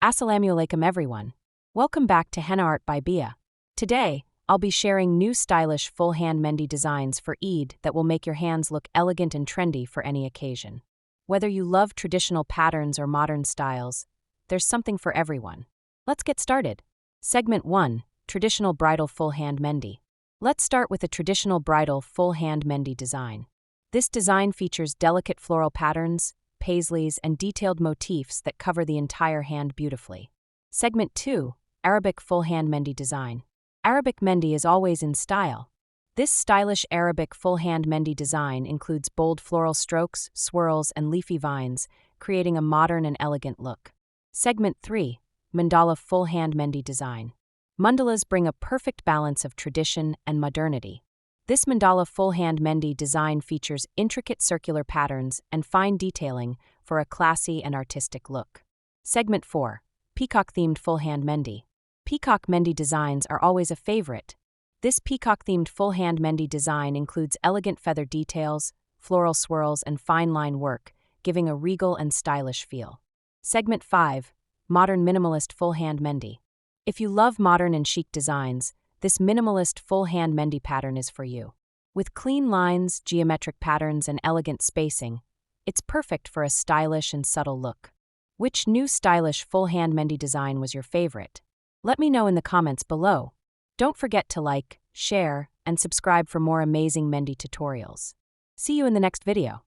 Assalamu alaikum everyone. Welcome back to Henna Art by Bia. Today, I'll be sharing new stylish full-hand Mehndi designs for Eid that will make your hands look elegant and trendy for any occasion. Whether you love traditional patterns or modern styles, there's something for everyone. Let's get started. Segment 1. Traditional Bridal Full-Hand Mehndi. Let's start with a traditional bridal full-hand Mehndi design. This design features delicate floral patterns, paisleys, and detailed motifs that cover the entire hand beautifully. Segment 2. Arabic Full-Hand Mehndi Design. Arabic Mehndi is always in style. This stylish Arabic full-hand Mehndi design includes bold floral strokes, swirls, and leafy vines, creating a modern and elegant look. Segment 3. Mandala Full-Hand Mehndi Design. Mandalas bring a perfect balance of tradition and modernity. This mandala full-hand Mehndi design features intricate circular patterns and fine detailing for a classy and artistic look. Segment 4. Peacock-themed full-hand Mehndi. Peacock Mehndi designs are always a favorite. This peacock-themed full-hand Mehndi design includes elegant feather details, floral swirls, and fine line work, giving a regal and stylish feel. Segment 5. Modern Minimalist Full-Hand Mehndi. If you love modern and chic designs, this minimalist full-hand Mehndi pattern is for you. With clean lines, geometric patterns, and elegant spacing, it's perfect for a stylish and subtle look. Which new stylish full-hand Mehndi design was your favorite? Let me know in the comments below. Don't forget to like, share, and subscribe for more amazing Mehndi tutorials. See you in the next video.